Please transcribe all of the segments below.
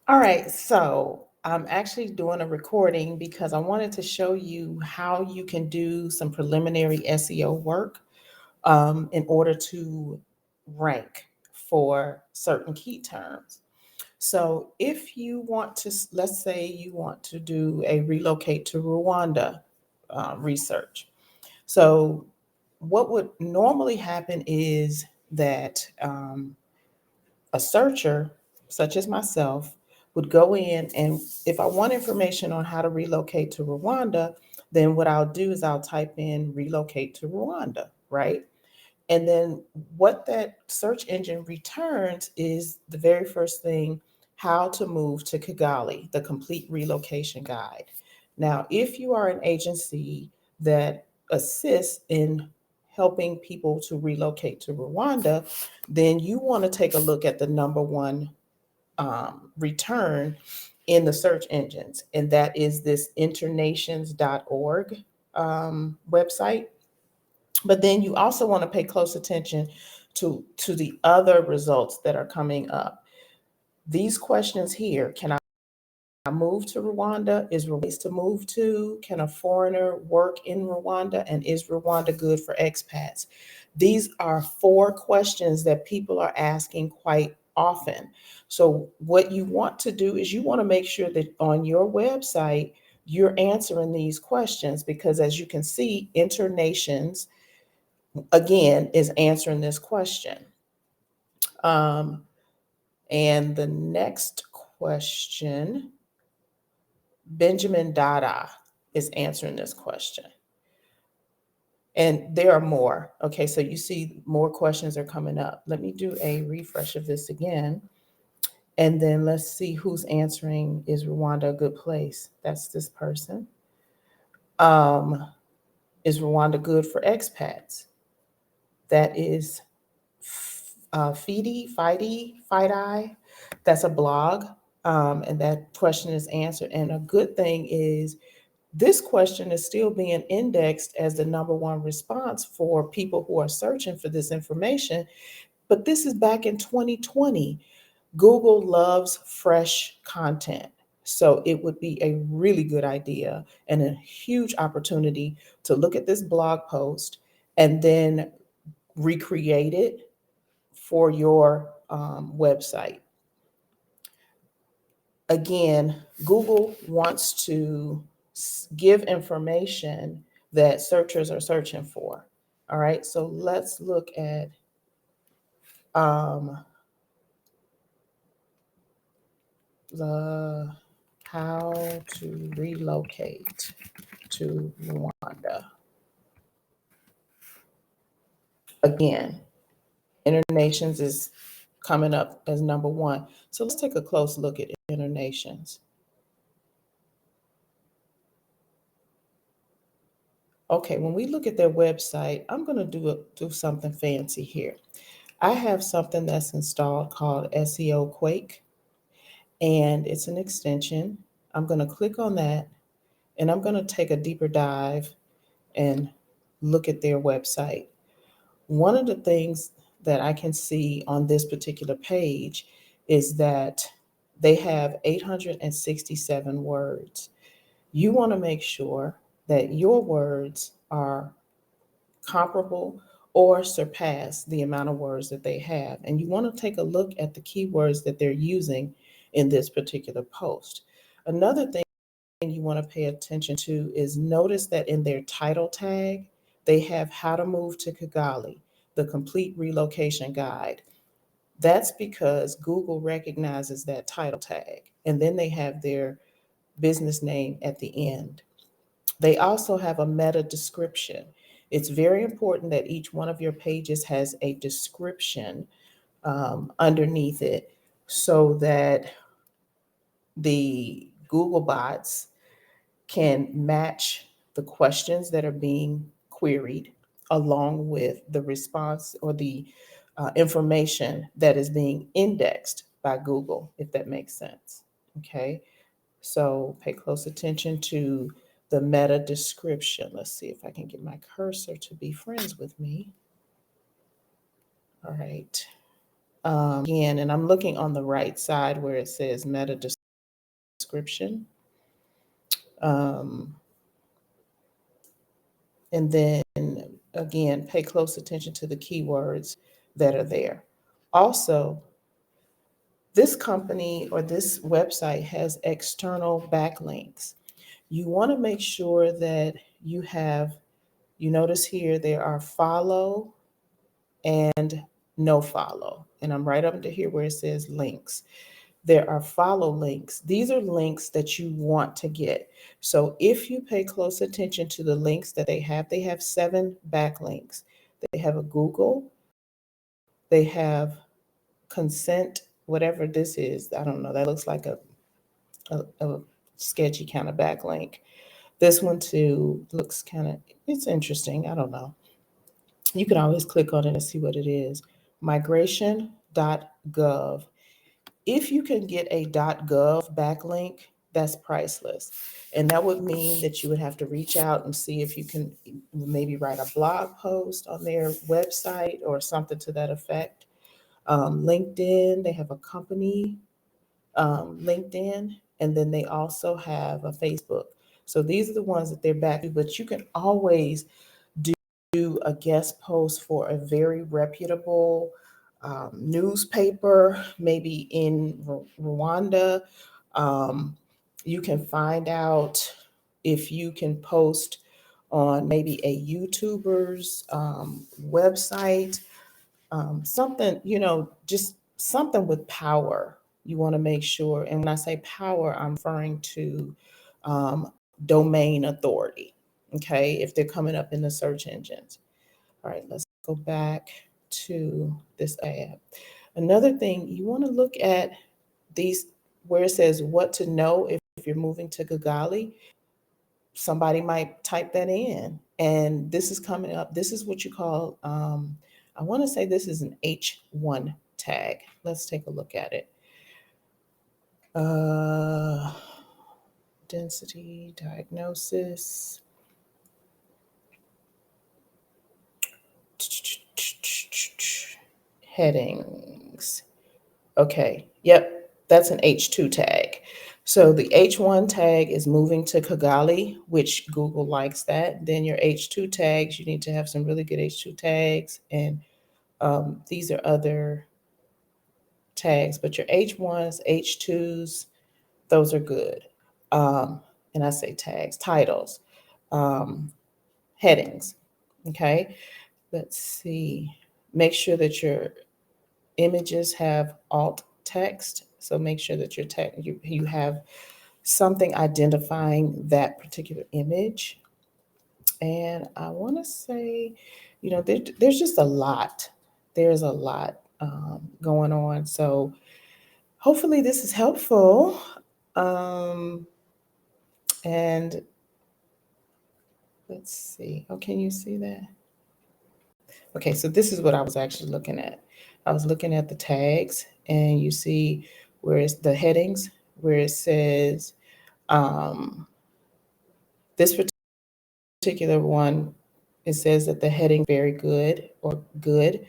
All right, so I'm actually doing a recording because I wanted to show you how you can do some preliminary SEO work in order to rank for certain key terms. So if you want to, let's say you want to do a relocate to Rwanda research. So what would normally happen is that a searcher, such as myself, would go in, and if I want information on how to relocate to Rwanda, then what I'll do is I'll type in relocate to Rwanda, right? And then what that search engine returns is the very first thing, how to move to Kigali, the complete relocation guide. Now, if you are an agency that assists in helping people to relocate to Rwanda, then you want to take a look at the number one return in the search engines, and that is this internations.org website. But then you also want to pay close attention to the other results that are coming up. These questions here: can I move to Rwanda? Is Rwanda to move to? Can a foreigner work in Rwanda? And is Rwanda good for expats? These are four questions that people are asking quite often. So what you want to do is you want to make sure that on your website you're answering these questions, because as you can see, Internations again is answering this question. Um, and the next question, Benjamin Dada is answering this question. And there are more. Okay, so you see more questions are coming up. Let me do a refresh of this again. And then let's see who's answering, is Rwanda a good place? That's this person. Um, is Rwanda good for expats? That is FIDI. That's a blog. And that question is answered. And a good thing is this question is still being indexed as the number one response for people who are searching for this information. But this is back in 2020. Google loves fresh content. So it would be a really good idea and a huge opportunity to look at this blog post and then recreate it for your website. Again, Google wants to give information that searchers are searching for. All right, so let's look at um, the how to relocate to Rwanda. Again, Internations is coming up as number one. So let's take a close look at Internations. Okay, when we look at their website, I'm going to do something fancy here. I have something that's installed called SEO Quake, and it's an extension. I'm going to click on that, and I'm going to take a deeper dive and look at their website. One of the things that I can see on this particular page is that they have 867 words. You want to make sure that your words are comparable or surpass the amount of words that they have. And you want to take a look at the keywords that they're using in this particular post. Another thing you want to pay attention to is notice that in their title tag, they have how to move to Kigali, the complete relocation guide. That's because Google recognizes that title tag. And then they have their business name at the end. They also have a meta description. It's very important that each one of your pages has a description underneath it so that the Google bots can match the questions that are being queried along with the response or the information that is being indexed by Google, if that makes sense. Okay, so pay close attention to the meta description. Let's see if I can get my cursor to be friends with me. All right. Again, and I'm looking on the right side where it says meta description. Um, and then again, pay close attention to the keywords that are there. Also, this company or this website has external backlinks. You want to make sure that you notice here there are follow and no follow. And I'm right up to here where it says links. There are follow links. These are links that you want to get. So if you pay close attention to the links that they have 7 backlinks. They have a Google, they have consent, whatever this is. I don't know. That looks like a sketchy kind of backlink. This one too looks kind of, it's interesting. I don't know. You can always click on it and see what it is. Migration.gov. If you can get a .gov backlink, that's priceless. And that would mean that you would have to reach out and see if you can maybe write a blog post on their website or something to that effect. LinkedIn, they have a company, LinkedIn, and then they also have a Facebook. So these are the ones that they're back to, but you can always do a guest post for a very reputable newspaper, maybe in Rwanda. Um, you can find out if you can post on maybe a YouTuber's website, something, just something with power. You want to make sure. And when I say power, I'm referring to um, domain authority. Okay, if they're coming up in the search engines. All right, let's go back to this app. Another thing, you want to look at these where it says what to know if you're moving to Kigali. Somebody might type that in, and this is coming up. This is what you call, I want to say this is an H1 tag. Let's take a look at it. Uh, Density, diagnosis. Headings. Okay, yep, that's an H2 tag. So the H1 tag is moving to Kigali, which Google likes that. Then your H2 tags, you need to have some really good H2 tags. And these are other tags, but your H1s, H2s, those are good. Um, and I say tags, titles, um, headings. Okay, let's see. Make sure that your images have alt text. So make sure that you have something identifying that particular image. And I want to say, there's just a lot. There's a lot going on. So hopefully this is helpful. Um, and let's see. Oh, can you see that? Okay, so this is what I was actually looking at. I was looking at the tags, and you see where it's the headings, where it says um, this particular one, it says that the heading very good or good.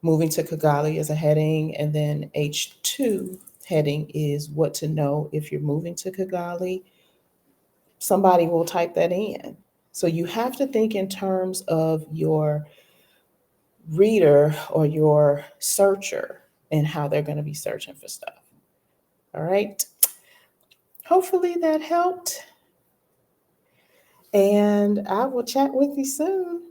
Moving to Kigali is a heading, and then H2 heading is what to know if you're moving to Kigali. Somebody will type that in. So you have to think in terms of your reader or your searcher and how they're going to be searching for stuff. All right. Hopefully that helped. And I will chat with you soon.